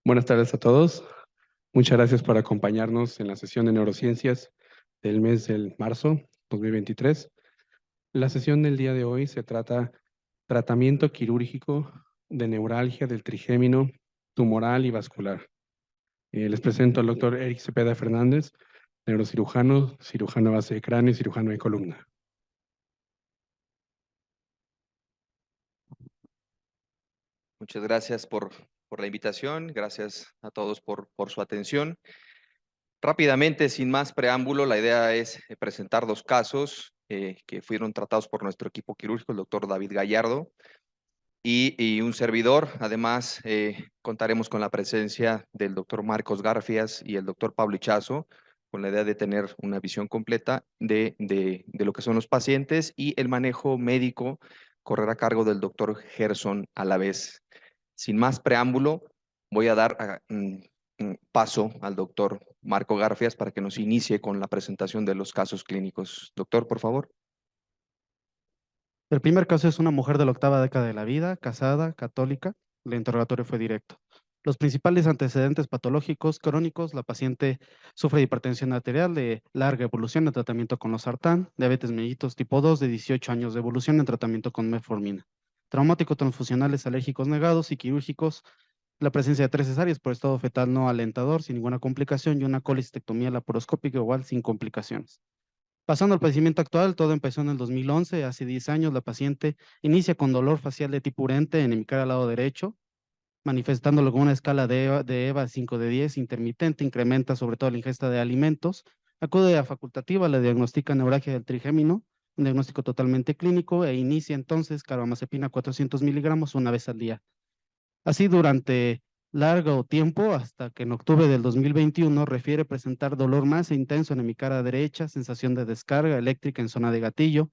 Buenas tardes a todos. Muchas gracias por acompañarnos en la sesión de neurociencias del mes de marzo 2023. La sesión del día de hoy se trata tratamiento quirúrgico de neuralgia del trigémino tumoral y vascular. Les presento al doctor Eric Cepeda Fernández, neurocirujano, cirujano a base de cráneo y cirujano de columna. Muchas gracias por la invitación, gracias a todos por su atención. Rápidamente, sin más preámbulo, la idea es presentar dos casos que fueron tratados por nuestro equipo quirúrgico, el doctor David Gallardo y un servidor. Además, contaremos con la presencia del doctor Marcos Garfias y el doctor Pablo Ichazo, con la idea de tener una visión completa de lo que son los pacientes, y el manejo médico correrá a cargo del doctor Gerson Alavés. Sin más preámbulo, voy a dar paso al doctor Marco Garfias para que nos inicie con la presentación de los casos clínicos. Doctor, por favor. El primer caso es una mujer de la octava década de la vida, casada, católica. El interrogatorio fue directo. Los principales antecedentes patológicos crónicos: la paciente sufre de hipertensión arterial de larga evolución en tratamiento con losartán, diabetes mellitus tipo 2 de 18 años de evolución en tratamiento con metformina, traumáticos transfusionales alérgicos negados y quirúrgicos, la presencia de 3 cesáreas por estado fetal no alentador sin ninguna complicación y una colecistectomía laparoscópica igual sin complicaciones. Pasando al padecimiento actual, todo empezó en el 2011, hace 10 años. La paciente inicia con dolor facial de tipo urente en hemisferio al lado derecho, manifestándolo con una escala de EVA 5 de 10 intermitente, incrementa sobre todo la ingesta de alimentos, acude a facultativa, le diagnostica neuralgia del trigémino, un diagnóstico totalmente clínico, e inicia entonces carbamazepina 400 miligramos una vez al día. Así durante largo tiempo, hasta que en octubre del 2021 refiere presentar dolor más intenso en mi cara derecha, sensación de descarga eléctrica en zona de gatillo,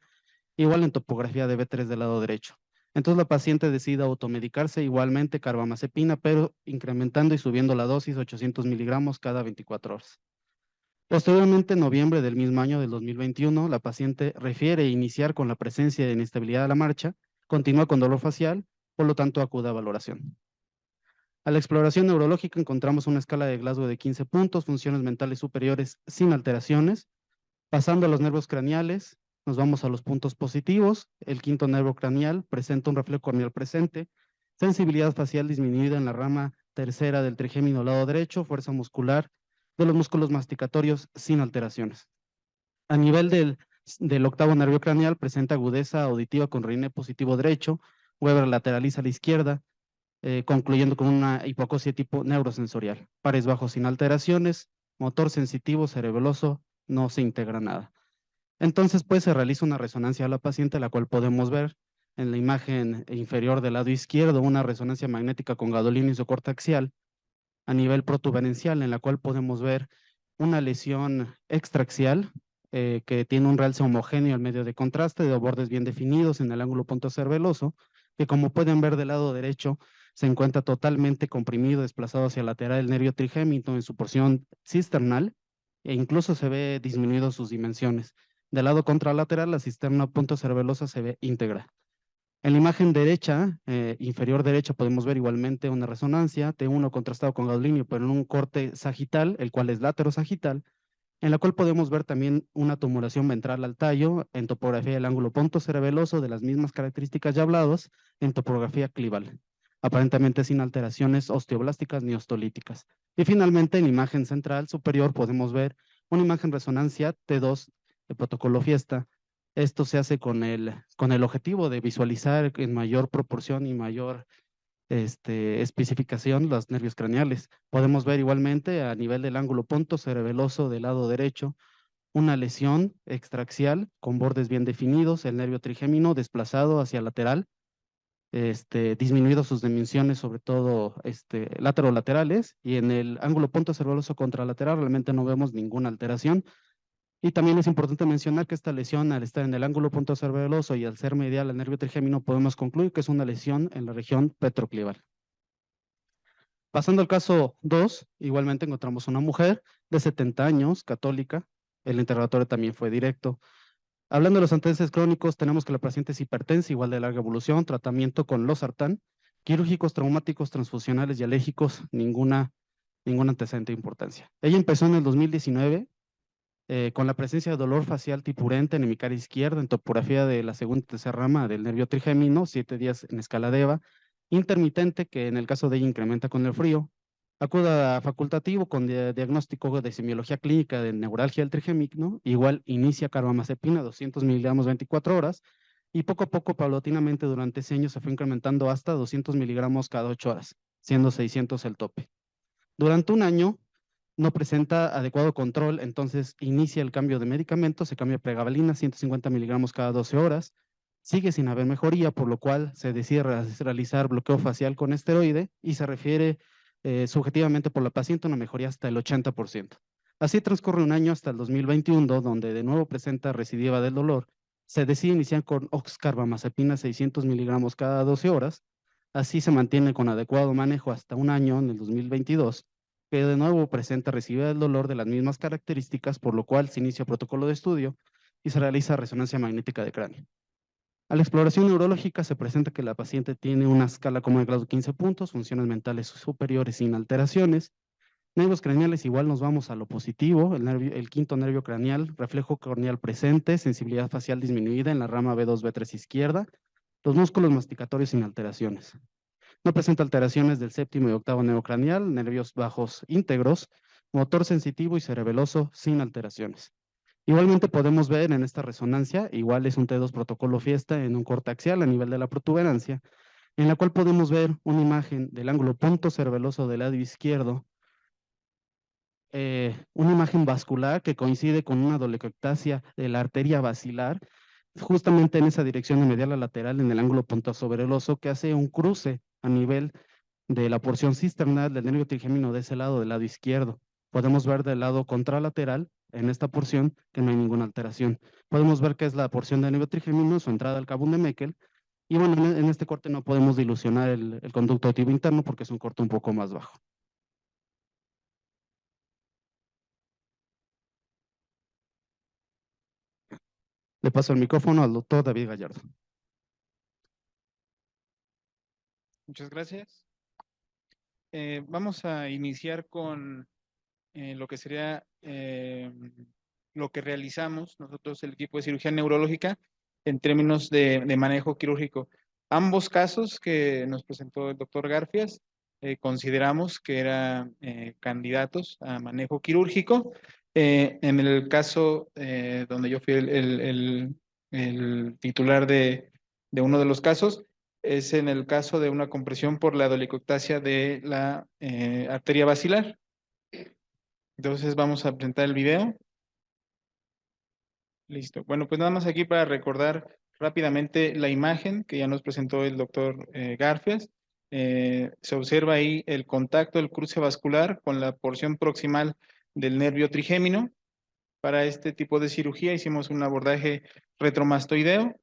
igual en topografía de B3 del lado derecho. Entonces la paciente decide automedicarse, igualmente carbamazepina, pero incrementando y subiendo la dosis 800 miligramos cada 24 horas. Posteriormente, en noviembre del mismo año del 2021, la paciente refiere iniciar con la presencia de inestabilidad a la marcha, continúa con dolor facial, por lo tanto acude a valoración. A la exploración neurológica encontramos una escala de Glasgow de 15 puntos, funciones mentales superiores sin alteraciones. Pasando a los nervios craneales, nos vamos a los puntos positivos. El quinto nervio craneal presenta un reflejo corneal presente, sensibilidad facial disminuida en la rama tercera del trigémino lado derecho, fuerza muscular de los músculos masticatorios sin alteraciones. A nivel del octavo nervio craneal, presenta agudeza auditiva con reine positivo derecho, Weber lateraliza a la izquierda, concluyendo con una hipoacusia tipo neurosensorial. Pares bajos sin alteraciones, motor sensitivo, cerebeloso, no se integra nada. Entonces, pues se realiza una resonancia a la paciente, la cual podemos ver en la imagen inferior del lado izquierdo, una resonancia magnética con gadolinium isocortaxial a nivel protuberencial, en la cual podemos ver una lesión extraaxial que tiene un realce homogéneo al medio de contraste, de bordes bien definidos en el ángulo punto cerveloso, que como pueden ver del lado derecho se encuentra totalmente comprimido, desplazado hacia el lateral el nervio trigémino en su porción cisternal, e incluso se ve disminuido sus dimensiones. Del lado contralateral, la cisterna punto cervelosa se ve íntegra. En la imagen derecha, inferior derecha, podemos ver igualmente una resonancia T1 contrastado con gadolinio, pero en un corte sagital, el cual es laterosagital, en la cual podemos ver también una tumoración ventral al tallo en topografía del ángulo punto cerebeloso de las mismas características ya habladas en topografía clival, aparentemente sin alteraciones osteoblásticas ni ostolíticas. Y finalmente, en la imagen central superior podemos ver una imagen resonancia T2 de protocolo Fiesta. Esto se hace con el objetivo de visualizar en mayor proporción y mayor especificación los nervios craneales. Podemos ver igualmente a nivel del ángulo punto cerebeloso del lado derecho una lesión extraaxial con bordes bien definidos, el nervio trigémino desplazado hacia lateral, disminuido sus dimensiones, sobre todo laterales, y en el ángulo punto cerebeloso contralateral realmente no vemos ninguna alteración. Y también es importante mencionar que esta lesión, al estar en el ángulo punto cerebeloso y al ser medial al nervio trigémino, podemos concluir que es una lesión en la región petroclival. Pasando al caso 2, igualmente encontramos una mujer de 70 años, católica. El interrogatorio también fue directo. Hablando de los antecedentes crónicos, tenemos que la paciente es hipertensa, igual de larga evolución, tratamiento con losartán, Quirúrgicos, traumáticos, transfusionales y alérgicos, ningún antecedente de importancia. Ella empezó en el 2019 con la presencia de dolor facial tipurente en hemicaria izquierda, en topografía de la segunda y tercera rama del nervio trigémino, 7 días en escala de EVA, intermitente, que en el caso de ella incrementa con el frío. Acuda a facultativo con diagnóstico de semiología clínica de neuralgia del trigémino, igual inicia carbamazepina, 200 miligramos 24 horas, y poco a poco, paulatinamente, durante ese año se fue incrementando hasta 200 miligramos cada 8 horas, siendo 600 el tope. Durante un año no presenta adecuado control, entonces inicia el cambio de medicamento, se cambia a pregabalina, 150 miligramos cada 12 horas, sigue sin haber mejoría, por lo cual se decide realizar bloqueo facial con esteroide y se refiere subjetivamente por la paciente una mejoría hasta el 80%. Así transcurre un año hasta el 2021, donde de nuevo presenta recidiva del dolor. Se decide iniciar con oxcarbamazepina 600 miligramos cada 12 horas. Así se mantiene con adecuado manejo hasta un año en el 2022, que de nuevo presenta recidiva del dolor de las mismas características, por lo cual se inicia protocolo de estudio y se realiza resonancia magnética de cráneo. A la exploración neurológica se presenta que la paciente tiene una escala común de grado 15 puntos, funciones mentales superiores sin alteraciones. Nervios craneales, igual nos vamos a lo positivo, el quinto nervio craneal, reflejo corneal presente, sensibilidad facial disminuida en la rama B2, B3 izquierda, los músculos masticatorios sin alteraciones. No presenta alteraciones del séptimo y octavo nervio craneal, nervios bajos íntegros, motor sensitivo y cerebeloso sin alteraciones. Igualmente podemos ver en esta resonancia, igual es un T2 protocolo fiesta en un corte axial a nivel de la protuberancia, en la cual podemos ver una imagen del ángulo punto cerebeloso del lado izquierdo, una imagen vascular que coincide con una dolicoctasia de la arteria basilar, justamente en esa dirección de medial a lateral en el ángulo punto cerebeloso, que hace un cruce a nivel de la porción cisternal del nervio trigémino de ese lado, del lado izquierdo. Podemos ver del lado contralateral, en esta porción, que no hay ninguna alteración. Podemos ver que es la porción del nervio trigémino, su entrada al cabo de Meckel, y bueno, en este corte no podemos dilucionar el conducto auditivo interno porque es un corte un poco más bajo. Le paso el micrófono al doctor David Gallardo. Muchas gracias. Vamos a iniciar con lo que sería lo que realizamos nosotros, el equipo de cirugía neurológica, en términos de manejo quirúrgico. Ambos casos que nos presentó el doctor Garfias, consideramos que eran candidatos a manejo quirúrgico. En el caso donde yo fui el titular de uno de los casos, es en el caso de una compresión por la dolicoctasia de la arteria basilar. Entonces vamos a presentar el video. Listo. Bueno, pues nada más aquí para recordar rápidamente la imagen que ya nos presentó el doctor Garfias. Se observa ahí el contacto, el cruce vascular con la porción proximal del nervio trigémino. Para este tipo de cirugía hicimos un abordaje retromastoideo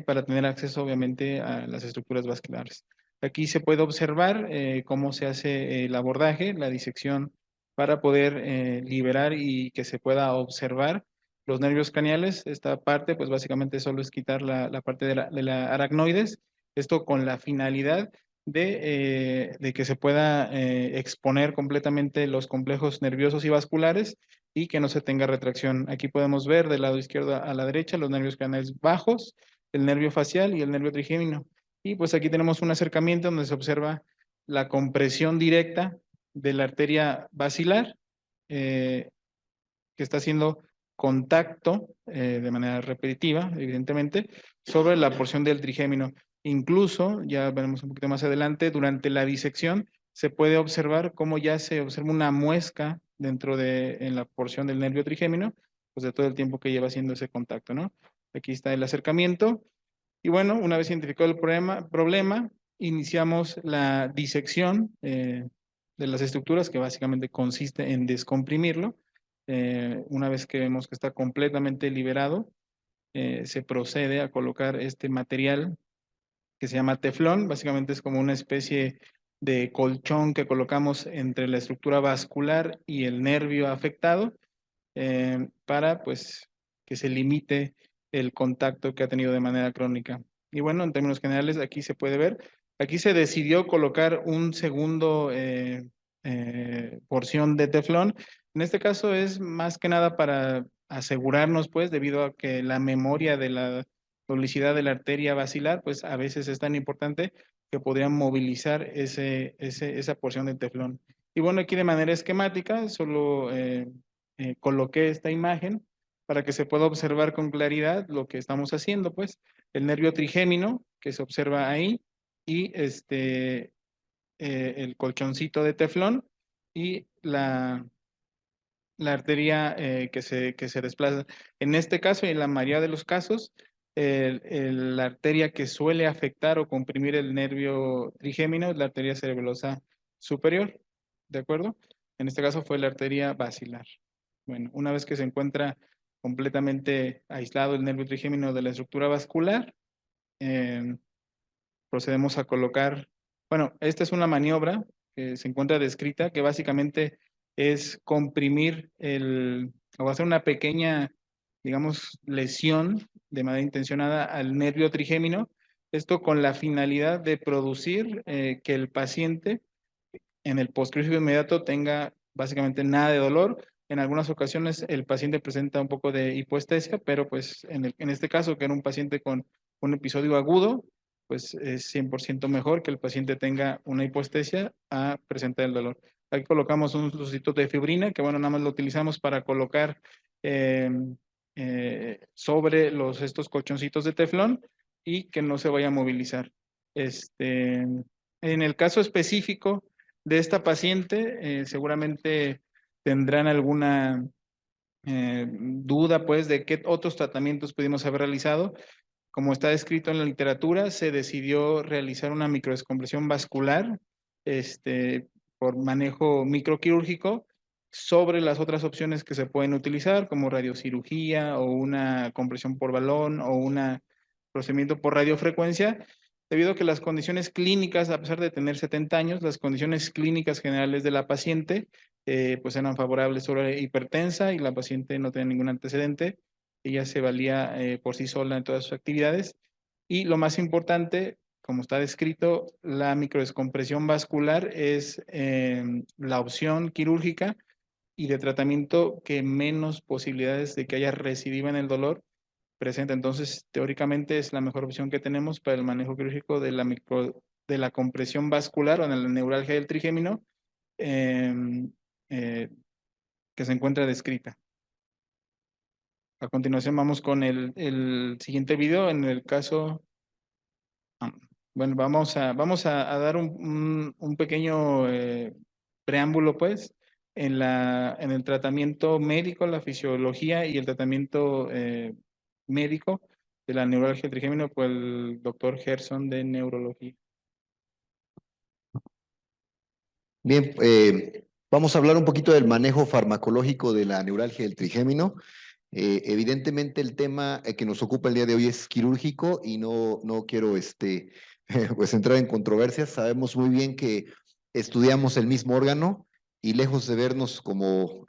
para tener acceso obviamente a las estructuras vasculares. Aquí se puede observar cómo se hace el abordaje, la disección para poder liberar y que se pueda observar los nervios craneales. Esta parte pues básicamente solo es quitar la parte de la aracnoides, esto con la finalidad de que se pueda exponer completamente los complejos nerviosos y vasculares y que no se tenga retracción. Aquí podemos ver del lado izquierdo a la derecha los nervios craneales bajos, el nervio facial y el nervio trigémino. Y pues aquí tenemos un acercamiento donde se observa la compresión directa de la arteria basilar que está haciendo contacto de manera repetitiva, evidentemente, sobre la porción del trigémino. Incluso, ya veremos un poquito más adelante, durante la disección se puede observar cómo ya se observa una muesca dentro en la porción del nervio trigémino, pues de todo el tiempo que lleva haciendo ese contacto, ¿no? Aquí está el acercamiento. Y bueno, una vez identificado el problema iniciamos la disección de las estructuras, que básicamente consiste en descomprimirlo. Una vez que vemos que está completamente liberado, se procede a colocar este material que se llama teflón. Básicamente es como una especie de colchón que colocamos entre la estructura vascular y el nervio afectado para pues que se limite el contacto que ha tenido de manera crónica. Y bueno, en términos generales, aquí se puede ver Aquí se decidió colocar un segundo porción de teflón. En este caso es más que nada para asegurarnos, pues, debido a que la memoria de la toxicidad de la arteria basilar, pues a veces es tan importante que podrían movilizar esa porción de teflón. Y bueno, aquí de manera esquemática solo coloqué esta imagen para que se pueda observar con claridad lo que estamos haciendo, pues, el nervio trigémino que se observa ahí y el colchoncito de teflón y la arteria que se desplaza. En este caso y en la mayoría de los casos, la arteria que suele afectar o comprimir el nervio trigémino es la arteria cerebelosa superior, ¿de acuerdo? En este caso fue la arteria basilar. Bueno, una vez que se encuentra completamente aislado el nervio trigémino de la estructura vascular, procedemos a colocar, bueno, esta es una maniobra que se encuentra descrita, que básicamente es comprimir o hacer una pequeña, digamos, lesión de manera intencionada al nervio trigémino, esto con la finalidad de producir que el paciente en el postquirúrgico inmediato tenga básicamente nada de dolor. En algunas ocasiones el paciente presenta un poco de hipoestesia, pero pues en este caso, que era un paciente con un episodio agudo, pues es 100% mejor que el paciente tenga una hipoestesia a presentar el dolor. Aquí colocamos un sustituto de fibrina, que bueno, nada más lo utilizamos para colocar sobre estos colchoncitos de teflón y que no se vaya a movilizar. En el caso específico de esta paciente, seguramente tendrán alguna duda, pues, de qué otros tratamientos pudimos haber realizado. Como está descrito en la literatura, se decidió realizar una microdescompresión vascular, por manejo microquirúrgico sobre las otras opciones que se pueden utilizar, como radiocirugía o una compresión por balón o un procedimiento por radiofrecuencia, debido a que las condiciones clínicas, a pesar de tener 70 años, las condiciones clínicas generales de la paciente pues eran favorables sobre hipertensa y la paciente no tenía ningún antecedente. Ella se valía por sí sola en todas sus actividades. Y lo más importante, como está descrito, la microdescompresión vascular es la opción quirúrgica y de tratamiento que menos posibilidades de que haya recidiva en el dolor presenta. Entonces, teóricamente es la mejor opción que tenemos para el manejo quirúrgico de la compresión vascular o de la neuralgia del trigémino que se encuentra descrita. A continuación vamos con el siguiente video. En el caso, bueno, vamos a dar un pequeño preámbulo, pues, en el tratamiento médico, la fisiología y el tratamiento médico de la neuralgia trigémino por el doctor Gerson de neurología. Bien, vamos a hablar un poquito del manejo farmacológico de la neuralgia del trigémino. Evidentemente el tema que nos ocupa el día de hoy es quirúrgico y no quiero pues entrar en controversias. Sabemos muy bien que estudiamos el mismo órgano y lejos de vernos como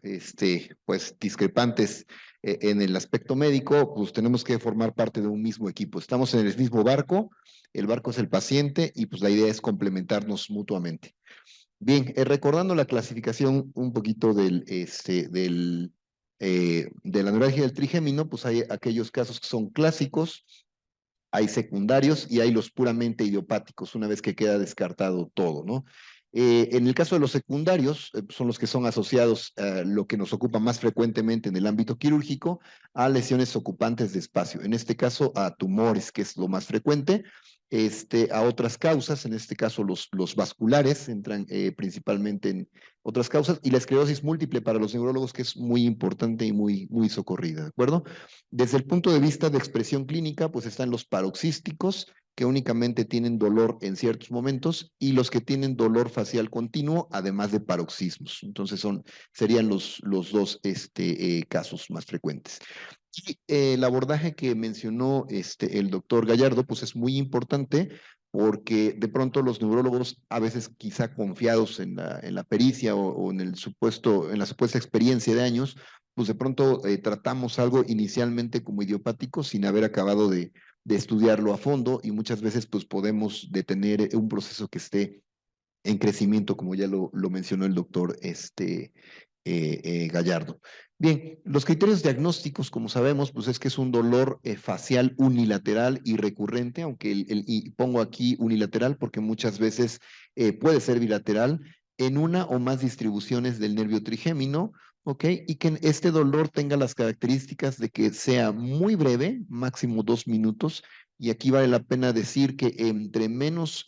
pues discrepantes en el aspecto médico, pues tenemos que formar parte de un mismo equipo. Estamos en el mismo barco, el barco es el paciente y pues la idea es complementarnos mutuamente. Bien, recordando la clasificación un poquito de la neuralgia del trigémino, pues hay aquellos casos que son clásicos, hay secundarios y hay los puramente idiopáticos, una vez que queda descartado todo, ¿no? En el caso de los secundarios, son los que son asociados a lo que nos ocupa más frecuentemente en el ámbito quirúrgico, a lesiones ocupantes de espacio, en este caso a tumores, que es lo más frecuente, a otras causas, en este caso los vasculares entran principalmente en otras causas, y la esclerosis múltiple para los neurólogos, que es muy importante y muy socorrida, ¿de acuerdo? Desde el punto de vista de expresión clínica, pues están los paroxísticos, que únicamente tienen dolor en ciertos momentos, y los que tienen dolor facial continuo, además de paroxismos. Entonces serían los dos casos más frecuentes. Y el abordaje que mencionó el doctor Gallardo, pues es muy importante, porque de pronto los neurólogos, a veces quizá confiados en la pericia o en la supuesta experiencia de años, pues de pronto tratamos algo inicialmente como idiopático sin haber acabado de de estudiarlo a fondo y muchas veces pues podemos detener un proceso que esté en crecimiento, como ya lo mencionó el doctor Gallardo. Bien, los criterios diagnósticos, como sabemos, pues es que es un dolor facial unilateral y recurrente, aunque y pongo aquí unilateral porque muchas veces puede ser bilateral, en una o más distribuciones del nervio trigémino, ¿ok? Y que este dolor tenga las características de que sea muy breve, máximo 2 minutos, y aquí vale la pena decir que entre menos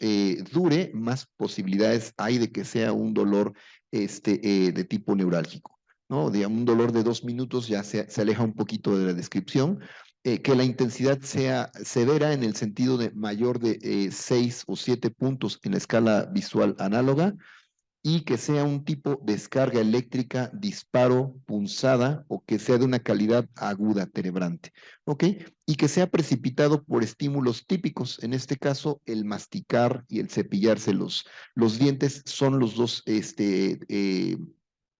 dure, más posibilidades hay de que sea un dolor de tipo neurálgico, ¿no? Digamos, un dolor de 2 minutos ya se aleja un poquito de la descripción. Que la intensidad sea severa en el sentido de mayor de 6 o 7 puntos en la escala visual análoga, y que sea un tipo de descarga eléctrica, disparo, punzada o que sea de una calidad aguda, terebrante, ¿ok? Y que sea precipitado por estímulos típicos, en este caso el masticar y el cepillarse los dientes son los dos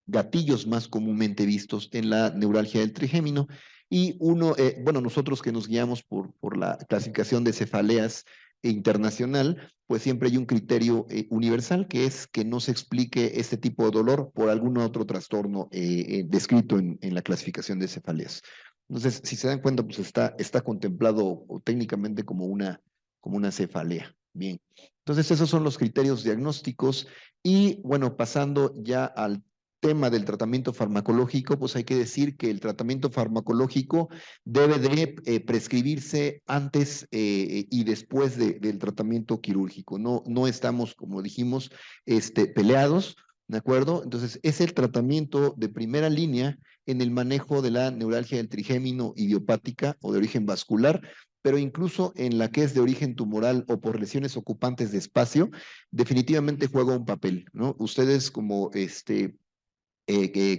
gatillos más comúnmente vistos en la neuralgia del trigémino. Y bueno, nosotros que nos guiamos por la clasificación de cefaleas internacional, pues siempre hay un criterio universal, que es que no se explique este tipo de dolor por algún otro trastorno descrito en la clasificación de cefaleas. Entonces, si se dan cuenta, pues está contemplado técnicamente como una cefalea. Bien, entonces esos son los criterios diagnósticos. Y bueno, pasando ya al tema del tratamiento farmacológico, pues hay que decir que el tratamiento farmacológico debe de prescribirse antes y después del tratamiento quirúrgico. No estamos, como dijimos, peleados, ¿de acuerdo? Entonces, es el tratamiento de primera línea en el manejo de la neuralgia del trigémino idiopática o de origen vascular, pero incluso en la que es de origen tumoral o por lesiones ocupantes de espacio, definitivamente juega un papel, ¿no? Ustedes como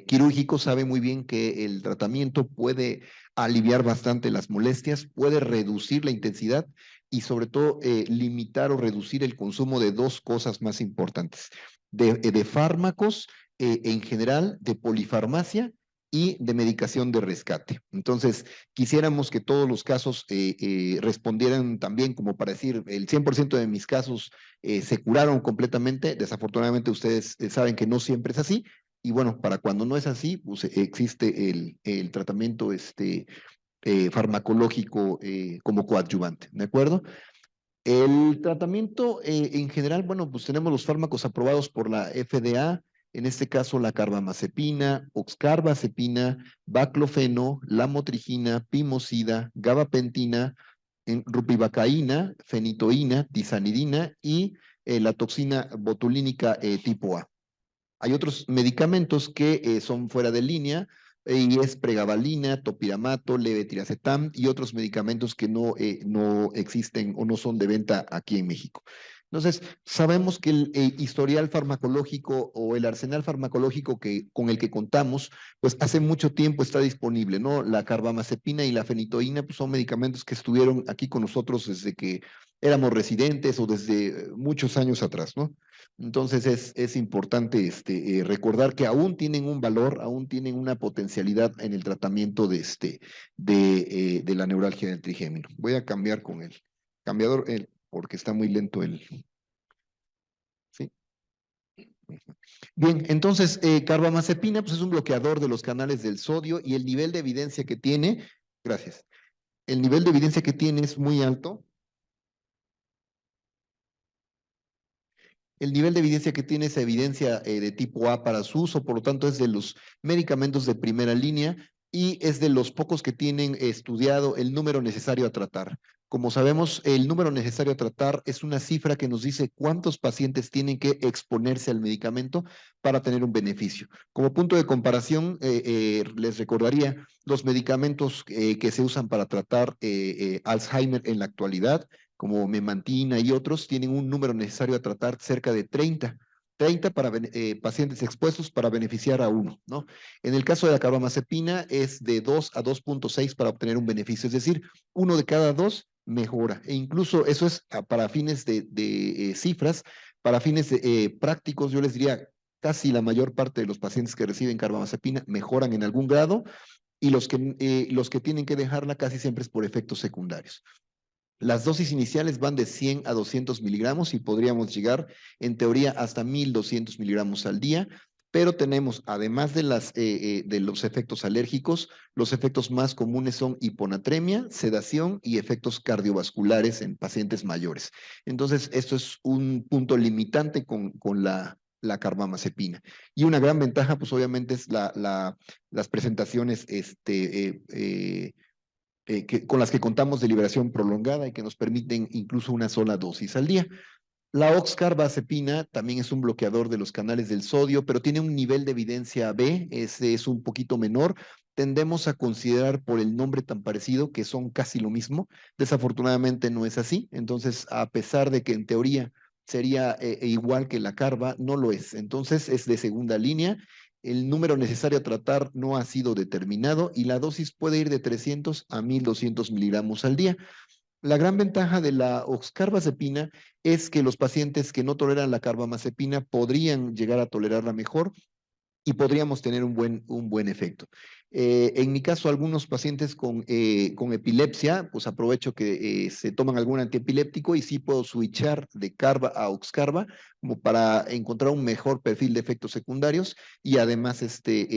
quirúrgico sabe muy bien que el tratamiento puede aliviar bastante las molestias, puede reducir la intensidad y sobre todo limitar o reducir el consumo de dos cosas más importantes, de fármacos en general, de polifarmacia y de medicación de rescate. Entonces, quisiéramos que todos los casos respondieran también como para decir, el 100% de mis casos se curaron completamente. Desafortunadamente ustedes saben que no siempre es así, y bueno, para cuando no es así, pues existe el tratamiento farmacológico como coadyuvante, ¿de acuerdo? El tratamiento en general, bueno, pues tenemos los fármacos aprobados por la FDA, en este caso la carbamazepina, oxcarbazepina, baclofeno, lamotrigina, pimosida, gabapentina, rupivacaína, fenitoína, tizanidina y la toxina botulínica tipo A. Hay otros medicamentos que son fuera de línea, y es pregabalina, topiramato, levetiracetam y otros medicamentos que no existen o no son de venta aquí en México. Entonces, sabemos que el historial farmacológico o el arsenal farmacológico con el que contamos, pues hace mucho tiempo está disponible, ¿no? La carbamazepina y la fenitoína, pues son medicamentos que estuvieron aquí con nosotros desde que éramos residentes o desde muchos años atrás, ¿no? Entonces es importante recordar que aún tienen un valor, aún tienen una potencialidad en el tratamiento de la neuralgia del trigémino. Voy a cambiar con el cambiador porque está muy lento ¿sí? Bien, entonces carbamazepina pues es un bloqueador de los canales del sodio y el nivel de evidencia que tiene, gracias, el nivel de evidencia que tiene es muy alto. El nivel de evidencia que tiene es evidencia de tipo A para su uso, por lo tanto es de los medicamentos de primera línea y es de los pocos que tienen estudiado el número necesario a tratar. Como sabemos, el número necesario a tratar es una cifra que nos dice cuántos pacientes tienen que exponerse al medicamento para tener un beneficio. Como punto de comparación, les recordaría los medicamentos que se usan para tratar Alzheimer en la actualidad, como memantina y otros, tienen un número necesario a tratar cerca de 30 para pacientes expuestos para beneficiar a uno, ¿no? En el caso de la carbamazepina es de 2 a 2.6 para obtener un beneficio, es decir, uno de cada dos mejora. E incluso eso es para fines de cifras, para fines prácticos, yo les diría, casi la mayor parte de los pacientes que reciben carbamazepina mejoran en algún grado y los que tienen que dejarla casi siempre es por efectos secundarios. Las dosis iniciales van de 100 a 200 miligramos y podríamos llegar, en teoría, hasta 1200 miligramos al día. Pero tenemos, además de los efectos alérgicos, los efectos más comunes son hiponatremia, sedación y efectos cardiovasculares en pacientes mayores. Entonces, esto es un punto limitante con la carbamazepina. Y una gran ventaja, pues obviamente, es las presentaciones con las que contamos de liberación prolongada y que nos permiten incluso una sola dosis al día. La oxcarbazepina también es un bloqueador de los canales del sodio, pero tiene un nivel de evidencia B, ese es un poquito menor. Tendemos a considerar por el nombre tan parecido que son casi lo mismo. Desafortunadamente no es así. Entonces, a pesar de que en teoría sería igual que la carba, no lo es. Entonces, es de segunda línea. El número necesario a tratar no ha sido determinado y la dosis puede ir de 300 a 1200 miligramos al día. La gran ventaja de la oxcarbazepina es que los pacientes que no toleran la carbamazepina podrían llegar a tolerarla mejor y podríamos tener un buen efecto. En mi caso, algunos pacientes con epilepsia, pues aprovecho que se toman algún antiepiléptico y sí puedo switchar de carba a oxcarba como para encontrar un mejor perfil de efectos secundarios y además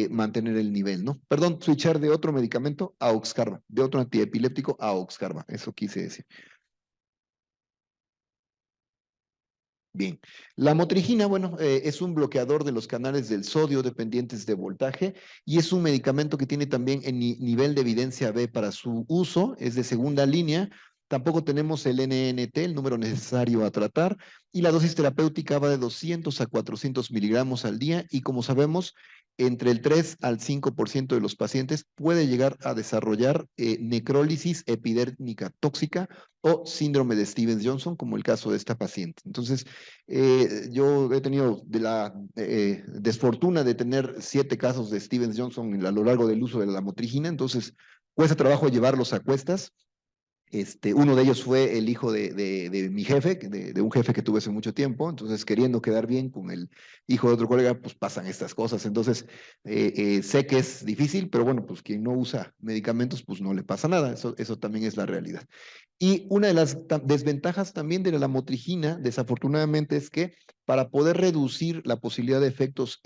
mantener el nivel, ¿no? Perdón, switchar de otro medicamento a oxcarba, de otro antiepiléptico a oxcarba, eso quise decir. Bien, la motrigina, bueno, es un bloqueador de los canales del sodio dependientes de voltaje y es un medicamento que tiene también en nivel de evidencia B para su uso, es de segunda línea. Tampoco tenemos el NNT, el número necesario a tratar, y la dosis terapéutica va de 200 a 400 miligramos al día y como sabemos, entre el 3 al 5% de los pacientes puede llegar a desarrollar necrólisis epidérmica tóxica o síndrome de Stevens-Johnson, como el caso de esta paciente. Entonces, yo he tenido la desfortuna de tener 7 casos de Stevens-Johnson a lo largo del uso de la motrigina, entonces cuesta trabajo llevarlos a cuestas. Uno de ellos fue el hijo de mi jefe, de un jefe que tuve hace mucho tiempo, entonces queriendo quedar bien con el hijo de otro colega, pues pasan estas cosas. Entonces, sé que es difícil, pero bueno, pues quien no usa medicamentos, pues no le pasa nada, eso también es la realidad. Y una de las desventajas también de la motrigina, desafortunadamente, es que para poder reducir la posibilidad de efectos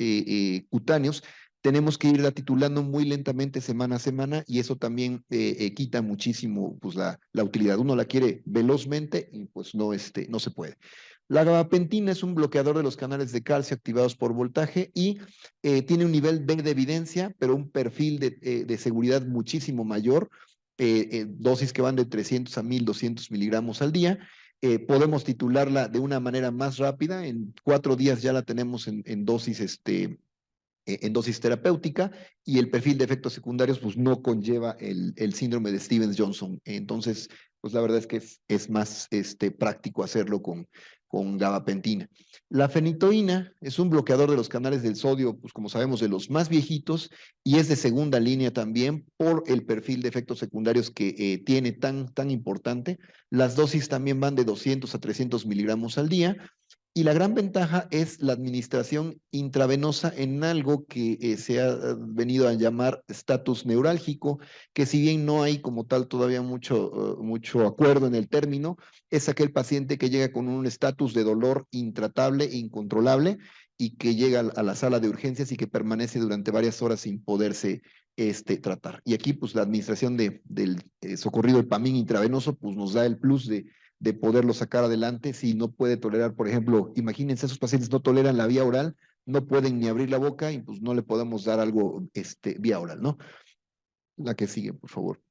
cutáneos, tenemos que irla titulando muy lentamente semana a semana y eso también quita muchísimo pues, la utilidad. Uno la quiere velozmente y pues no se puede. La gabapentina es un bloqueador de los canales de calcio activados por voltaje y tiene un nivel B de evidencia, pero un perfil de seguridad muchísimo mayor, dosis que van de 300 a 1200 miligramos al día. Podemos titularla de una manera más rápida, en 4 días ya la tenemos en dosis en dosis terapéutica y el perfil de efectos secundarios pues no conlleva el síndrome de Stevens-Johnson. Entonces, pues la verdad es que es más práctico hacerlo con gabapentina. La fenitoína es un bloqueador de los canales del sodio, pues como sabemos, de los más viejitos y es de segunda línea también por el perfil de efectos secundarios que tiene tan importante. Las dosis también van de 200 a 300 miligramos al día. Y la gran ventaja es la administración intravenosa en algo que se ha venido a llamar estatus neurálgico, que si bien no hay como tal todavía mucho acuerdo en el término, es aquel paciente que llega con un estatus de dolor intratable, incontrolable, y que llega a la sala de urgencias y que permanece durante varias horas sin poderse tratar. Y aquí, pues, la administración del socorrido Epamín intravenoso, pues, nos da el plus de poderlo sacar adelante si no puede tolerar, por ejemplo, imagínense, esos pacientes no toleran la vía oral, no pueden ni abrir la boca y pues no le podemos dar algo vía oral, ¿no? La que sigue, por favor.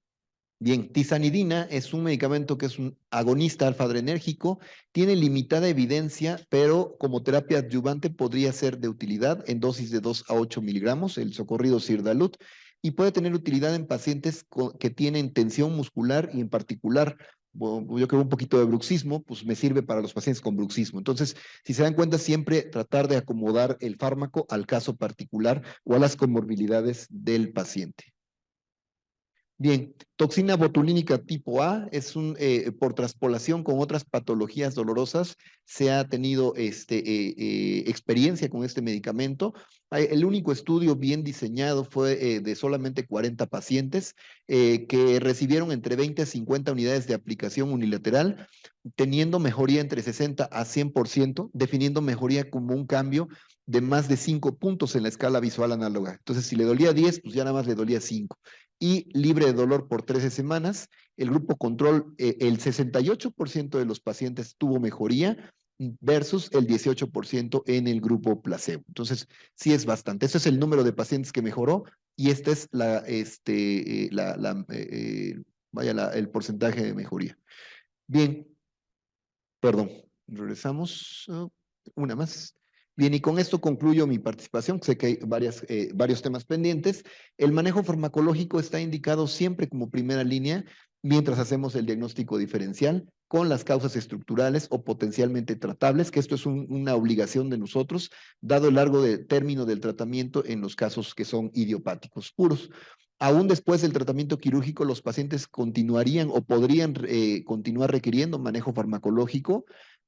Bien, tizanidina es un medicamento que es un agonista alfa-adrenérgico, tiene limitada evidencia, pero como terapia adyuvante podría ser de utilidad en dosis de 2 a 8 miligramos, el socorrido Sirdalut, y puede tener utilidad en pacientes que tienen tensión muscular y en particular, yo creo un poquito de bruxismo, pues me sirve para los pacientes con bruxismo. Entonces, si se dan cuenta, siempre tratar de acomodar el fármaco al caso particular o a las comorbilidades del paciente. Bien, toxina botulínica tipo A es por traspolación con otras patologías dolorosas, se ha tenido experiencia con este medicamento. El único estudio bien diseñado fue de solamente 40 pacientes que recibieron entre 20 a 50 unidades de aplicación unilateral, teniendo mejoría entre 60 a 100%, definiendo mejoría como un cambio de más de 5 puntos en la escala visual análoga. Entonces, si le dolía 10, pues ya nada más le dolía 5 y libre de dolor por 13 semanas. El grupo control, el 68% de los pacientes tuvo mejoría versus el 18% en el grupo placebo. Entonces, sí es bastante. Ese es el número de pacientes que mejoró y este es el porcentaje de mejoría. Bien, perdón, regresamos. Una más. Bien, y con esto concluyo mi participación. Sé que hay varios temas pendientes. El manejo farmacológico está indicado siempre como primera línea mientras hacemos el diagnóstico diferencial con las causas estructurales o potencialmente tratables, que esto es una obligación de nosotros, dado el largo término del tratamiento en los casos que son idiopáticos puros. Aún después del tratamiento quirúrgico, los pacientes continuarían o podrían continuar requiriendo manejo farmacológico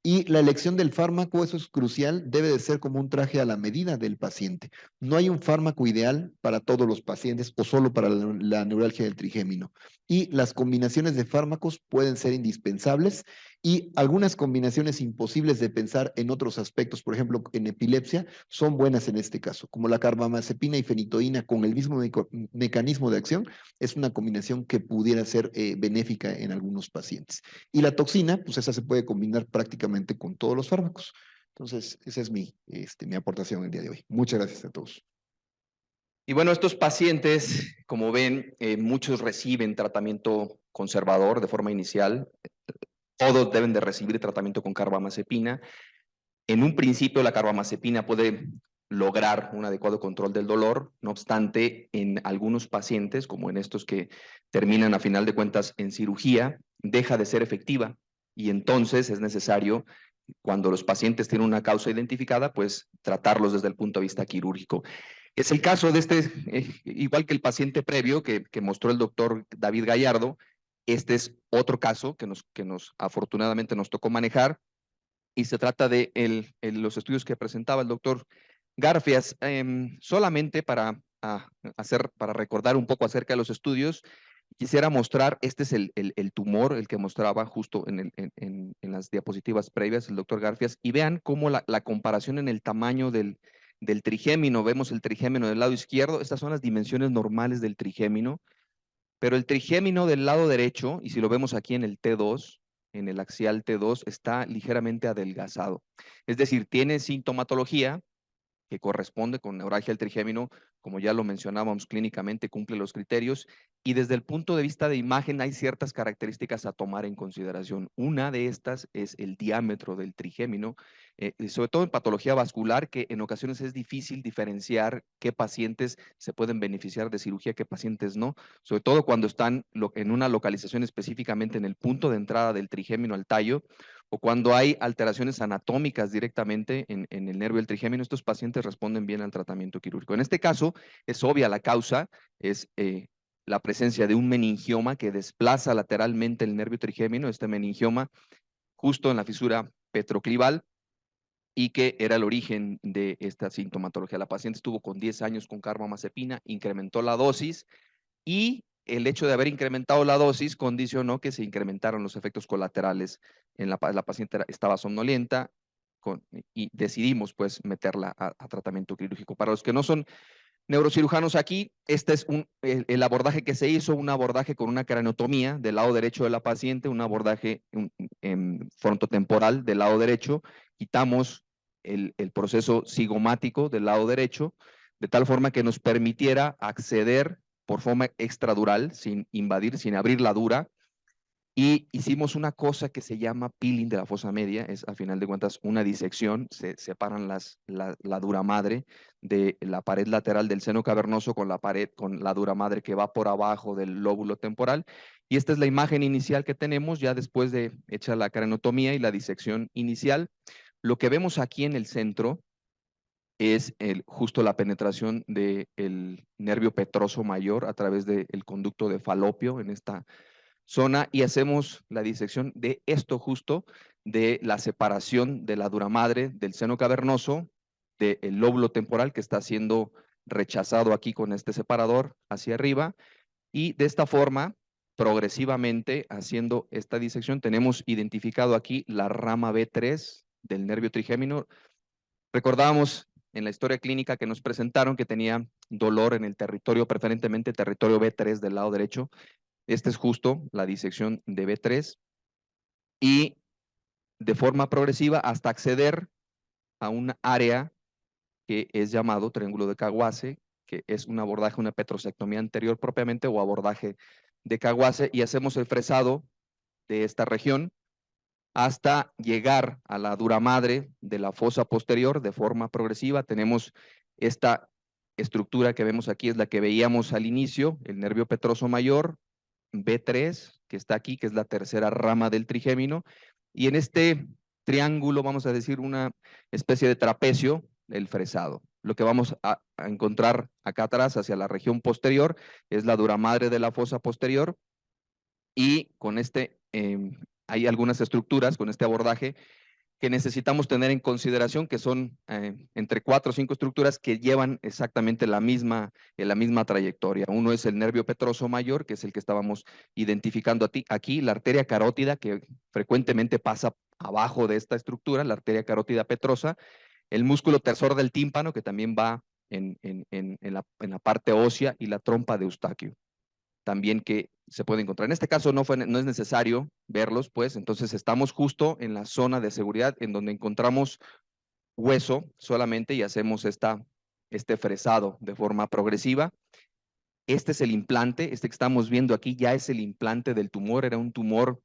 y la elección del fármaco, eso es crucial, debe de ser como un traje a la medida del paciente. No hay un fármaco ideal para todos los pacientes o solo para la neuralgia del trigémino. Y las combinaciones de fármacos pueden ser indispensables y algunas combinaciones imposibles de pensar en otros aspectos, por ejemplo, en epilepsia, son buenas en este caso, como la carbamazepina y fenitoína con el mismo mecanismo de acción, es una combinación que pudiera ser benéfica en algunos pacientes. Y la toxina, pues esa se puede combinar prácticamente con todos los fármacos. Entonces, esa es mi aportación el día de hoy. Muchas gracias a todos. Y bueno, estos pacientes, como ven, muchos reciben tratamiento conservador de forma inicial. Todos deben de recibir tratamiento con carbamazepina. En un principio, la carbamazepina puede lograr un adecuado control del dolor. No obstante, en algunos pacientes, como en estos que terminan a final de cuentas en cirugía, deja de ser efectiva. Y entonces es necesario, cuando los pacientes tienen una causa identificada, pues tratarlos desde el punto de vista quirúrgico. Es el caso de igual que el paciente previo que mostró el doctor David Gallardo. Este es otro caso que afortunadamente nos tocó manejar y se trata de los estudios que presentaba el doctor Garfias. Solamente para recordar un poco acerca de los estudios, quisiera mostrar, este es el tumor, el que mostraba justo en las diapositivas previas el doctor Garfias, y vean cómo la comparación en el tamaño del trigémino. Vemos el trigémino del lado izquierdo, estas son las dimensiones normales del trigémino, pero el trigémino del lado derecho, y si lo vemos aquí en el T2, en el axial T2, está ligeramente adelgazado. Es decir, tiene sintomatología que corresponde con neuralgia del trigémino, como ya lo mencionábamos clínicamente, cumple los criterios, y desde el punto de vista de imagen hay ciertas características a tomar en consideración. Una de estas es el diámetro del trigémino, sobre todo en patología vascular, que en ocasiones es difícil diferenciar qué pacientes se pueden beneficiar de cirugía, qué pacientes no, sobre todo cuando están en una localización específicamente en el punto de entrada del trigémino al tallo, o cuando hay alteraciones anatómicas directamente en el nervio del trigémino. Estos pacientes responden bien al tratamiento quirúrgico. En este caso, es obvia la causa, es la presencia de un meningioma que desplaza lateralmente el nervio trigémino, este meningioma justo en la fisura petroclival, y que era el origen de esta sintomatología. La paciente estuvo con 10 años con carbamazepina, incrementó la dosis y el hecho de haber incrementado la dosis condicionó que se incrementaron los efectos colaterales. La paciente estaba somnolienta y decidimos pues meterla a tratamiento quirúrgico. Para los que no son neurocirujanos aquí, este es el abordaje que se hizo, un abordaje con una craneotomía del lado derecho de la paciente, un abordaje frontotemporal del lado derecho. Quitamos el proceso cigomático del lado derecho, de tal forma que nos permitiera acceder por forma extradural, sin invadir, sin abrir la dura, y hicimos una cosa que se llama peeling de la fosa media, es a final de cuentas una disección, se separan la dura madre de la pared lateral del seno cavernoso con la dura madre que va por abajo del lóbulo temporal, y esta es la imagen inicial que tenemos ya después de hecha la craneotomía y la disección inicial. Lo que vemos aquí en el centro es justo la penetración del nervio petroso mayor a través del conducto de falopio en esta zona, y hacemos la disección de esto justo, de la separación de la dura madre del seno cavernoso, del lóbulo temporal que está siendo rechazado aquí con este separador hacia arriba, y de esta forma, progresivamente haciendo esta disección, tenemos identificado aquí la rama B3 del nervio trigémino. Recordábamos en la historia clínica que nos presentaron que tenía dolor en el territorio, preferentemente territorio B3 del lado derecho. Esta es justo la disección de B3, y de forma progresiva hasta acceder a un área que es llamado triángulo de Kawase, que es un abordaje, una petrosectomía anterior propiamente, o abordaje de Kawase, y hacemos el fresado de esta región hasta llegar a la dura madre de la fosa posterior de forma progresiva. Tenemos esta estructura que vemos aquí, es la que veíamos al inicio, el nervio petroso mayor, B3, que está aquí, que es la tercera rama del trigémino, y en este triángulo, vamos a decir, una especie de trapecio, el fresado. Lo que vamos a encontrar acá atrás, hacia la región posterior, es la dura madre de la fosa posterior, y con hay algunas estructuras con este abordaje que necesitamos tener en consideración, que son entre 4 o 5 estructuras que llevan exactamente la misma trayectoria. Uno es el nervio petroso mayor, que es el que estábamos identificando aquí, la arteria carótida, que frecuentemente pasa abajo de esta estructura, la arteria carótida petrosa, el músculo tersor del tímpano, que también va en la parte ósea, y la trompa de Eustaquio, también, que se puede encontrar. En este caso no es necesario verlos, pues, entonces estamos justo en la zona de seguridad en donde encontramos hueso solamente, y hacemos este fresado de forma progresiva. Este es el implante, este que estamos viendo aquí ya es el implante del tumor. Era un tumor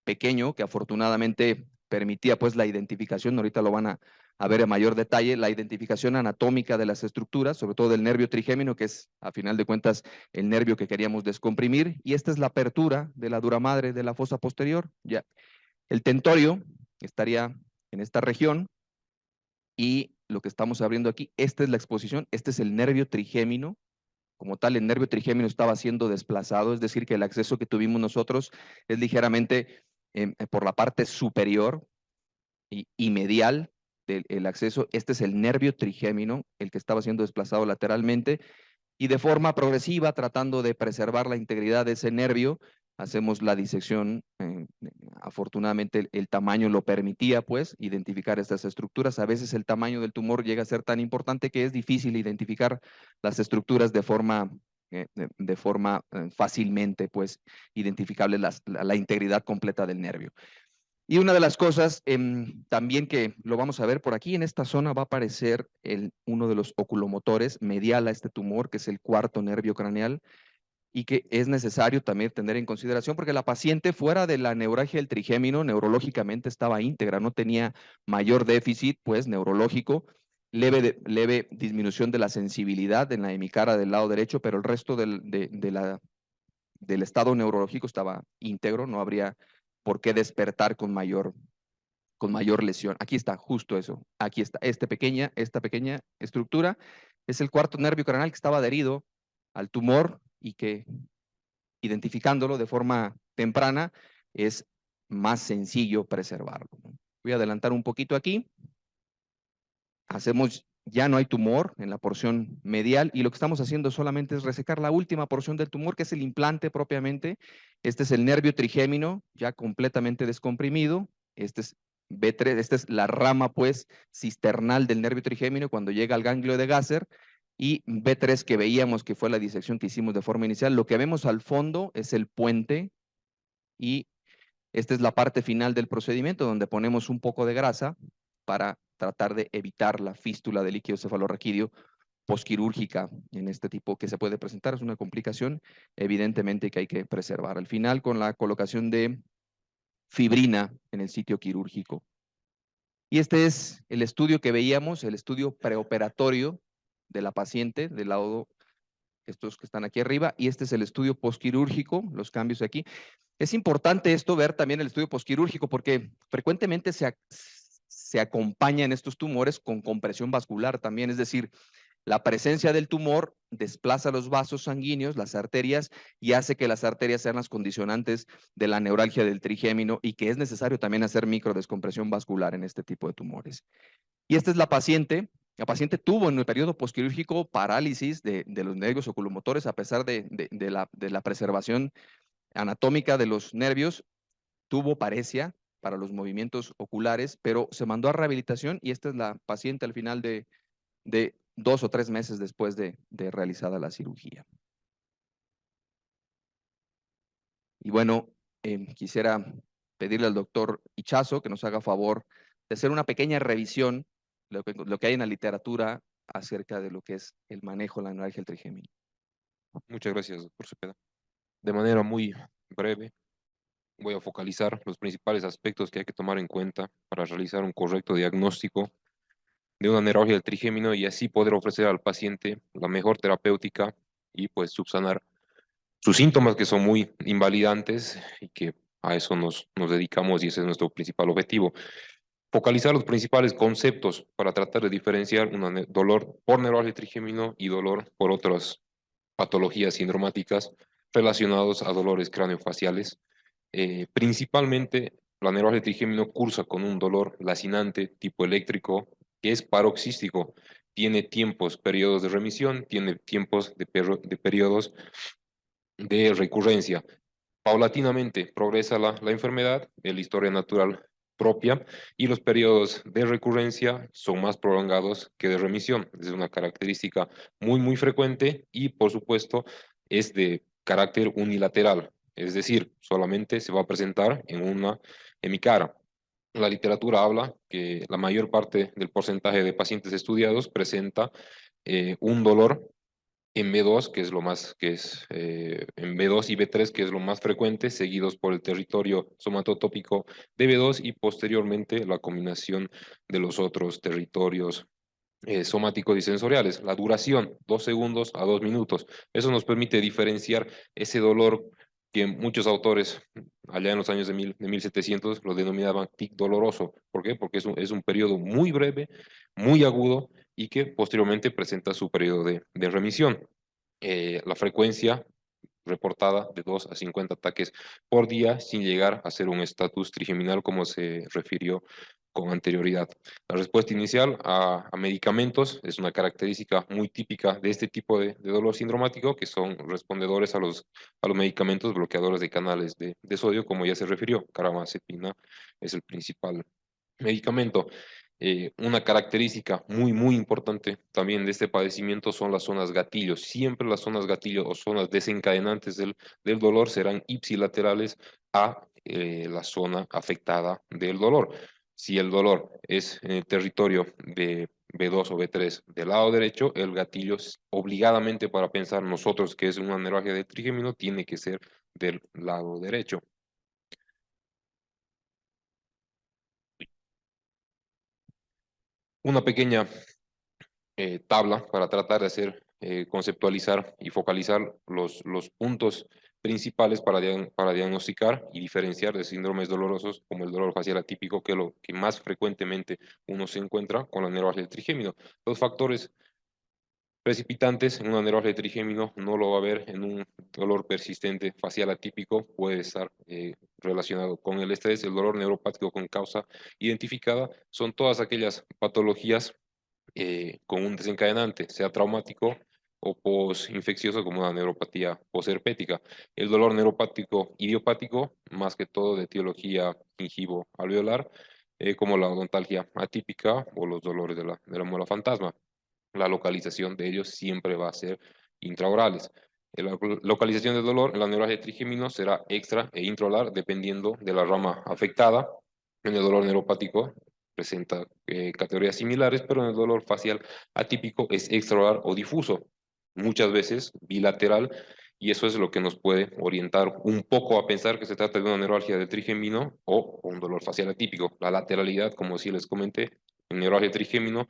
pequeño que afortunadamente permitía pues la identificación, ahorita lo van a ver en mayor detalle, la identificación anatómica de las estructuras, sobre todo del nervio trigémino, que es a final de cuentas el nervio que queríamos descomprimir, y esta es la apertura de la dura madre de la fosa posterior. Ya el tentorio estaría en esta región, y lo que estamos abriendo aquí, esta es la exposición, este es el nervio trigémino. Como tal, el nervio trigémino estaba siendo desplazado, es decir, que el acceso que tuvimos nosotros es ligeramente por la parte superior y medial del acceso. Este es el nervio trigémino, el que estaba siendo desplazado lateralmente, y de forma progresiva, tratando de preservar la integridad de ese nervio, hacemos la disección. Afortunadamente el tamaño lo permitía, pues, identificar estas estructuras. A veces el tamaño del tumor llega a ser tan importante que es difícil identificar las estructuras de forma fácilmente, pues, identificable la integridad completa del nervio. Y una de las cosas también, que lo vamos a ver por aquí, en esta zona va a aparecer uno de los oculomotores medial a este tumor, que es el cuarto nervio craneal, y que es necesario también tener en consideración, porque la paciente, fuera de la neuralgia del trigémino, neurológicamente estaba íntegra, no tenía mayor déficit, pues, neurológico, leve disminución de la sensibilidad en la hemicara del lado derecho, pero el resto del estado neurológico estaba íntegro, no habría por qué despertar con mayor lesión. Aquí está, justo eso. Aquí está, esta pequeña estructura es el cuarto nervio craneal que estaba adherido al tumor, y que, identificándolo de forma temprana, es más sencillo preservarlo. Voy a adelantar un poquito aquí. Ya no hay tumor en la porción medial, y lo que estamos haciendo solamente es resecar la última porción del tumor, que es el implante propiamente. Este es el nervio trigémino ya completamente descomprimido. Este es B3, esta es la rama, pues, cisternal del nervio trigémino cuando llega al ganglio de Gasser, y B3, que veíamos que fue la disección que hicimos de forma inicial. Lo que vemos al fondo es el puente, y esta es la parte final del procedimiento, donde ponemos un poco de grasa para tratar de evitar la fístula del líquido cefalorraquídeo posquirúrgica en este tipo que se puede presentar. Es una complicación, evidentemente, que hay que preservar. Al final, con la colocación de fibrina en el sitio quirúrgico. Y este es el estudio que veíamos, el estudio preoperatorio de la paciente, del lado, estos que están aquí arriba, y este es el estudio posquirúrgico, los cambios aquí. Es importante ver también el estudio posquirúrgico, porque frecuentemente se se acompaña en estos tumores con compresión vascular también, es decir, la presencia del tumor desplaza los vasos sanguíneos, las arterias, y hace que las arterias sean las condicionantes de la neuralgia del trigémino y que es necesario también hacer microdescompresión vascular en este tipo de tumores. Y esta es la paciente. La paciente tuvo en el periodo posquirúrgico parálisis de los nervios oculomotores a pesar de la preservación anatómica de los nervios. Tuvo paresia para los movimientos oculares, pero se mandó a rehabilitación y esta es la paciente al final de 2 o 3 meses después de realizada la cirugía. Y bueno, quisiera pedirle al doctor Ichazo que nos haga favor de hacer una pequeña revisión de lo que hay en la literatura acerca de lo que es el manejo de la neuralgia del trigémino. Muchas gracias, doctor Cepeda. De manera muy breve, voy a focalizar los principales aspectos que hay que tomar en cuenta para realizar un correcto diagnóstico de una neuralgia del trigémino y así poder ofrecer al paciente la mejor terapéutica y pues subsanar sus síntomas que son muy invalidantes y que a eso nos dedicamos y ese es nuestro principal objetivo. Focalizar los principales conceptos para tratar de diferenciar dolor por neuralgia del trigémino y dolor por otras patologías sindromáticas relacionados a dolores craneofaciales. Principalmente, la neuralgia del trigémino cursa con un dolor lacinante tipo eléctrico que es paroxístico. Tiene tiempos, periodos de remisión, tiene tiempos de periodos de recurrencia. Paulatinamente progresa la enfermedad, la historia natural propia, y los periodos de recurrencia son más prolongados que de remisión. Es una característica muy frecuente y, por supuesto, es de carácter unilateral, es decir, solamente se va a presentar en una hemicara. La literatura habla que la mayor parte del porcentaje de pacientes estudiados presenta un dolor en B2, que es lo más, en B2 y B3, que es lo más frecuente, seguidos por el territorio somatotópico de B2 y posteriormente la combinación de los otros territorios somáticos y sensoriales. La duración, 2 segundos a 2 minutos. Eso nos permite diferenciar ese dolor que muchos autores allá en los años de 1700 lo denominaban tic doloroso. ¿Por qué? Porque es un periodo muy breve, muy agudo y que posteriormente presenta su periodo de remisión. La frecuencia reportada de 2 a 50 ataques por día sin llegar a ser un estatus trigeminal como se refirió con anterioridad. La respuesta inicial a medicamentos es una característica muy típica de este tipo de dolor sindromático, que son respondedores a los medicamentos bloqueadores de canales de sodio, como ya se refirió. Carbamazepina es el principal medicamento. Una característica muy importante también de este padecimiento son las zonas gatillos. Siempre las zonas gatillos o zonas desencadenantes del dolor serán ipsilaterales a la zona afectada del dolor. Si el dolor es en el territorio de B2 o B3 del lado derecho, el gatillo obligadamente para pensar nosotros que es una neuralgia del trigémino tiene que ser del lado derecho. Una pequeña tabla para tratar de hacer, conceptualizar y focalizar los puntos principales para diagnosticar y diferenciar de síndromes dolorosos como el dolor facial atípico, que es lo que más frecuentemente uno se encuentra con la neuralgia del trigémino. Los factores precipitantes en una neuralgia del trigémino no lo va a ver en un dolor persistente facial atípico, puede estar relacionado con el estrés. El dolor neuropático con causa identificada son todas aquellas patologías con un desencadenante, sea traumático o posinfeccioso como una neuropatía posherpética. El dolor neuropático idiopático, más que todo de etiología gingivo-alveolar, como la odontalgia atípica o los dolores de la muela fantasma. La localización de ellos siempre va a ser intraorales. La localización del dolor en la neuralgia de trigémino será extra e intraoral dependiendo de la rama afectada. En el dolor neuropático presenta categorías similares, pero en el dolor facial atípico es extraoral o difuso, muchas veces bilateral, y eso es lo que nos puede orientar un poco a pensar que se trata de una neuralgia del trigémino o un dolor facial atípico. La lateralidad, como sí les comenté, en neuralgia trigémino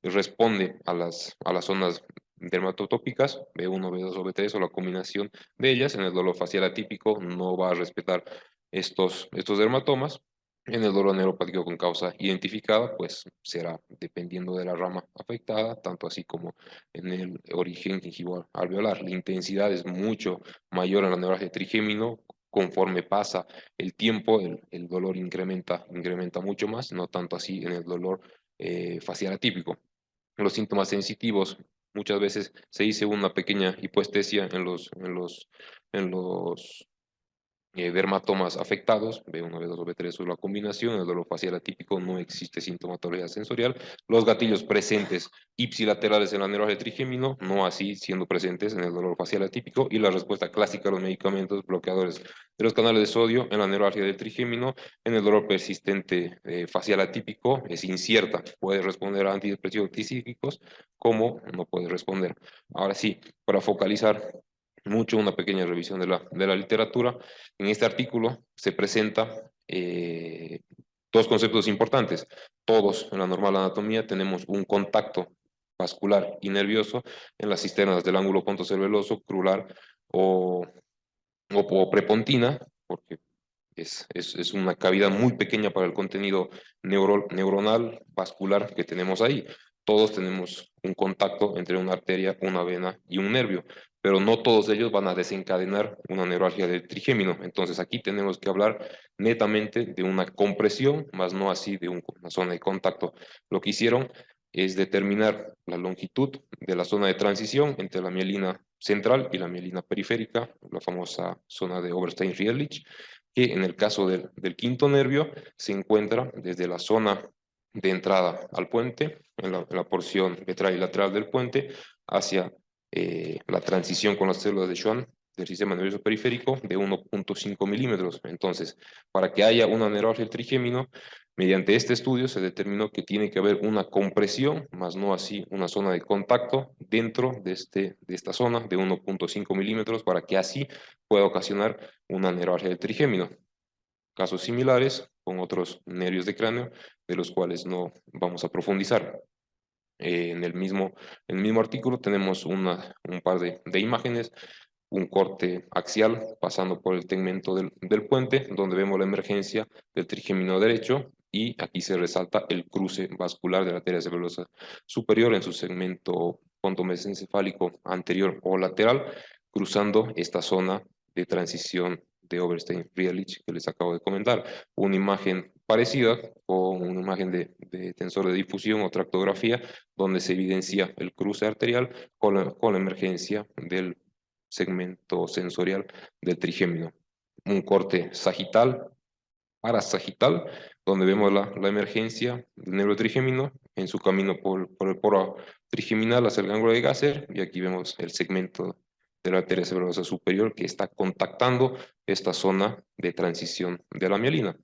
responde a las zonas dermatotópicas, B1, B2 o B3 o la combinación de ellas. En el dolor facial atípico no va a respetar estos dermatomas. En el dolor neuropático con causa identificada, pues será dependiendo de la rama afectada, tanto así como en el origen gingival alveolar. La intensidad es mucho mayor en la neuralgia trigémino. Conforme pasa el tiempo, el dolor incrementa mucho más, no tanto así en el dolor facial atípico. Los síntomas sensitivos, muchas veces se dice una pequeña hipoestesia en los dermatomas afectados, B1, B2 o B3 o la combinación. El dolor facial atípico no existe sintomatología sensorial. Los gatillos presentes ipsilaterales en la neuralgia trigémino, no así siendo presentes en el dolor facial atípico. Y la respuesta clásica a los medicamentos bloqueadores de los canales de sodio en la neuralgia del trigémino, en el dolor persistente facial atípico, es incierta. Puede responder a antidepresivos antisíquicos, como no puede responder. Ahora sí, para focalizar mucho una pequeña revisión de la literatura. En este artículo se presenta dos conceptos importantes. Todos en la normal anatomía tenemos un contacto vascular y nervioso en las cisternas del ángulo pontocerebeloso, crural o prepontina, porque es una cavidad muy pequeña para el contenido neuronal vascular que tenemos ahí. Todos tenemos un contacto entre una arteria, una vena y un nervio, pero no todos ellos van a desencadenar una neuralgia del trigémino. Entonces aquí tenemos que hablar netamente de una compresión, más no así de una zona de contacto. Lo que hicieron es determinar la longitud de la zona de transición entre la mielina central y la mielina periférica, la famosa zona de Oberstein-Rielich, que en el caso del quinto nervio se encuentra desde la zona de entrada al puente, en la porción ventral y lateral del puente, hacia la transición con las células de Schwann del sistema nervioso periférico de 1.5 milímetros. Entonces, para que haya una neuralgia del trigémino, mediante este estudio se determinó que tiene que haber una compresión, más no así una zona de contacto dentro de esta zona de 1.5 milímetros, para que así pueda ocasionar una neuralgia del trigémino. Casos similares con otros nervios de cráneo, de los cuales no vamos a profundizar. En el mismo artículo tenemos un par de imágenes, un corte axial pasando por el tegmento del puente, donde vemos la emergencia del trigémino derecho, y aquí se resalta el cruce vascular de la arteria cerebrosa superior en su segmento pontomesencefálico anterior o lateral, cruzando esta zona de transición de Oberstein-Rielich que les acabo de comentar. Una imagen parecida con una imagen de tensor de difusión o tractografía, donde se evidencia el cruce arterial con la emergencia del segmento sensorial del trigémino. Un corte sagital, parasagital, donde vemos la emergencia del nervio trigémino en su camino por el poro trigeminal hacia el gángulo de Gasser, y aquí vemos el segmento de la arteria cerebrosa superior que está contactando esta zona de transición de la mielina.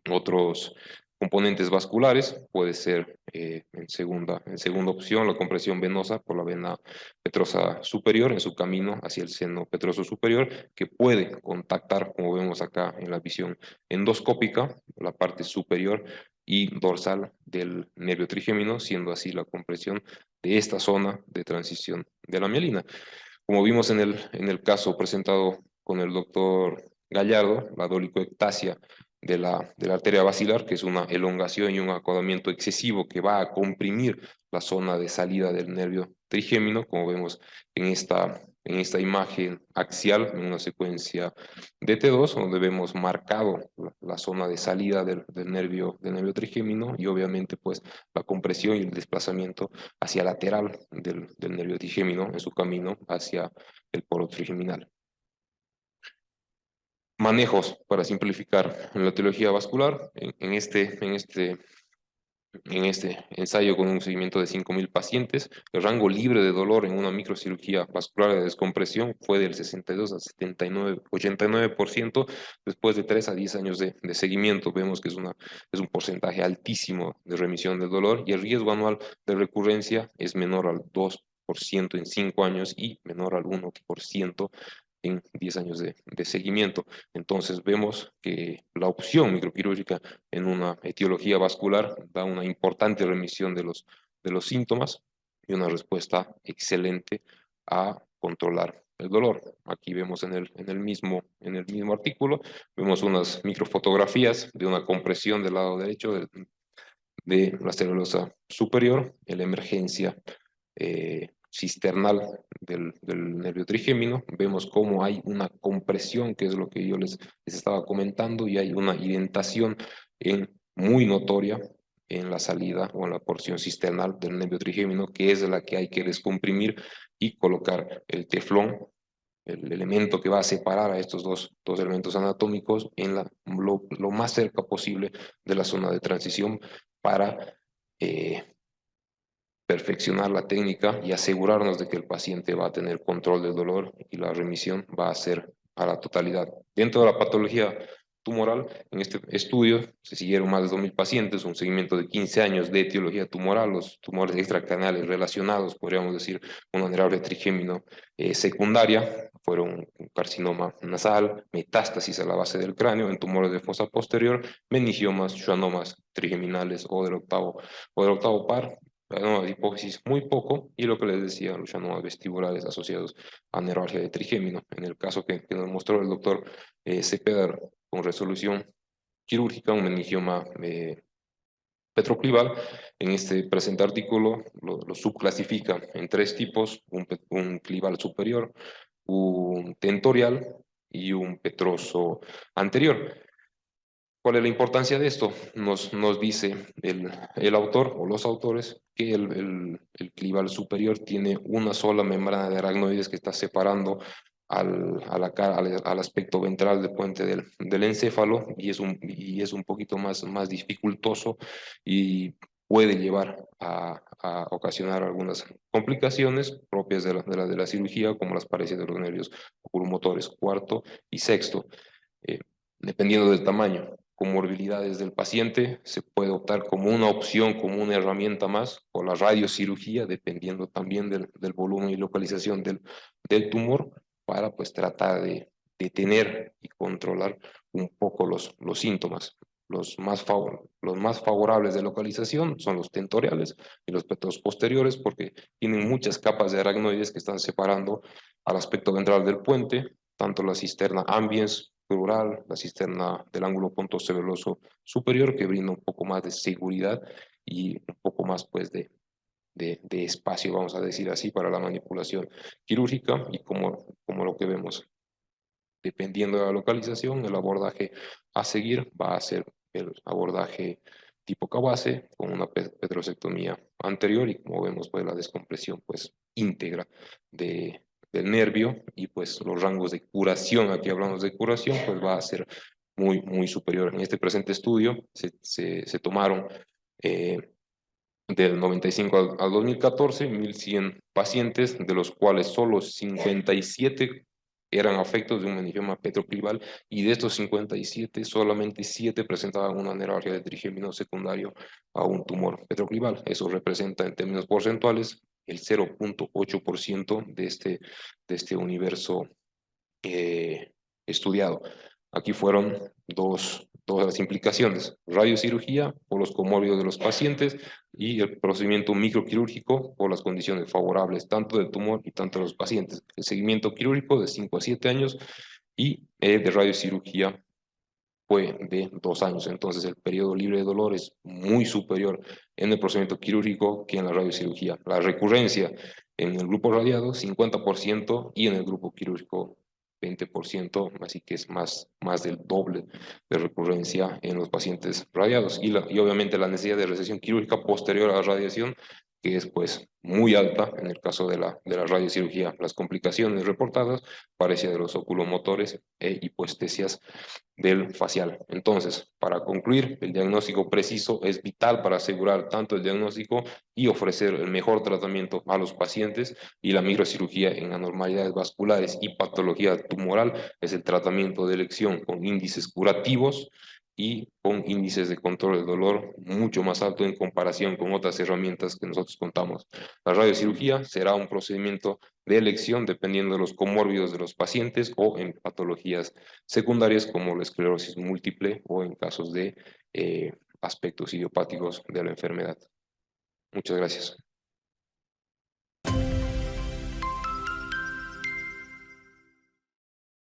Otros componentes vasculares puede ser en segunda opción la compresión venosa por la vena petrosa superior en su camino hacia el seno petroso superior, que puede contactar, como vemos acá en la visión endoscópica, la parte superior y dorsal del nervio trigémino, siendo así la compresión de esta zona de transición de la mielina. Como vimos en el caso presentado con el doctor Gallardo, la dolicoectasia de la arteria basilar, que es una elongación y un acodamiento excesivo que va a comprimir la zona de salida del nervio trigémino, como vemos en esta imagen axial, en una secuencia de T2, donde vemos marcado la zona de salida del nervio trigémino, y obviamente pues la compresión y el desplazamiento hacia lateral del nervio trigémino en su camino hacia el poro trigeminal. Manejos para simplificar en la etiología vascular. En este ensayo con un seguimiento de 5.000 pacientes, el rango libre de dolor en una microcirugía vascular de descompresión fue del 62 al 89% después de 3 a 10 años de seguimiento. Vemos que es un porcentaje altísimo de remisión del dolor, y el riesgo anual de recurrencia es menor al 2% en 5 años y menor al 1% en 10 años de seguimiento. Entonces vemos que la opción microquirúrgica en una etiología vascular da una importante remisión de los síntomas y una respuesta excelente a controlar el dolor. Aquí vemos en el mismo artículo, vemos unas microfotografías de una compresión del lado derecho de la celulosa superior, en la emergencia cisternal del nervio trigémino. Vemos cómo hay una compresión, que es lo que yo les estaba comentando, y hay una indentación muy notoria en la salida o en la porción cisternal del nervio trigémino, que es la que hay que descomprimir y colocar el teflón, el elemento que va a separar a estos dos elementos anatómicos en lo más cerca posible de la zona de transición para perfeccionar la técnica y asegurarnos de que el paciente va a tener control del dolor y la remisión va a ser a la totalidad. Dentro de la patología tumoral, en este estudio se siguieron más de 2.000 pacientes, un seguimiento de 15 años de etiología tumoral, los tumores extracraneales relacionados, podríamos decir, una neuralgia trigémino secundaria, fueron un carcinoma nasal, metástasis a la base del cráneo, en tumores de fosa posterior, meningiomas, schwannomas trigeminales o del octavo par, de hipófisis muy poco, y lo que les decía, los schwannomas vestibulares asociados a neuralgia de trigémino. En el caso que nos mostró el doctor Cepeda, con resolución quirúrgica, un meningioma petroclival. En este presente artículo lo subclasifica en 3 tipos: un clival superior, un tentorial y un petroso anterior. ¿Cuál es la importancia de esto? Nos dice el autor o los autores que el clival superior tiene una sola membrana de aracnoides que está separando al aspecto ventral del puente del encéfalo, y es un poquito más dificultoso y puede llevar a ocasionar algunas complicaciones propias de la cirugía, como las paredes de los nervios oculomotores cuarto y sexto. Dependiendo del tamaño, comorbilidades del paciente, se puede optar como una opción, como una herramienta más, o la radiocirugía, dependiendo también del volumen y localización del tumor, para pues tratar de detener y controlar un poco los síntomas. Los más favorables de localización son los tentoriales y los petros posteriores, porque tienen muchas capas de aracnoides que están separando al aspecto ventral del puente, tanto la cisterna ambiens pleural, la cisterna del ángulo pontocerebroso superior, que brinda un poco más de seguridad y un poco más pues de espacio, vamos a decir así, para la manipulación quirúrgica, y como lo que vemos. Dependiendo de la localización, el abordaje a seguir va a ser el abordaje tipo Kawase, con una petrosectomía anterior, y como vemos, pues la descompresión pues íntegra del nervio, y pues los rangos de curación, aquí hablamos de curación, pues va a ser muy superior. En este presente estudio se tomaron del 95 al 2014, 1.100 pacientes, de los cuales solo 57 eran afectos de un meningioma petroclival, y de estos 57, solamente 7 presentaban una neuralgia de trigémino secundario a un tumor petroclival. Eso representa en términos porcentuales el 0.8% de este universo estudiado. Aquí fueron dos de las implicaciones: radiocirugía por los comórbidos de los pacientes, y el procedimiento microquirúrgico por las condiciones favorables tanto del tumor y tanto de los pacientes. El seguimiento quirúrgico de 5 a 7 años, y de radiocirugía fue de 2 años. Entonces el periodo libre de dolor es muy superior en el procedimiento quirúrgico que en la radiocirugía. La recurrencia en el grupo radiado 50%, y en el grupo quirúrgico 20%, así que es más del doble de recurrencia en los pacientes radiados, y obviamente la necesidad de resección quirúrgica posterior a la radiación, que es pues muy alta en el caso de la radiocirugía. Las complicaciones reportadas parecían de los oculomotores e hipoestesias del facial. Entonces, para concluir, el diagnóstico preciso es vital para asegurar tanto el diagnóstico y ofrecer el mejor tratamiento a los pacientes, y la microcirugía en anormalidades vasculares y patología tumoral es el tratamiento de elección, con índices curativos y con índices de control del dolor mucho más alto en comparación con otras herramientas que nosotros contamos. La radiocirugía será un procedimiento de elección dependiendo de los comórbidos de los pacientes, o en patologías secundarias como la esclerosis múltiple, o en casos de aspectos idiopáticos de la enfermedad. Muchas gracias.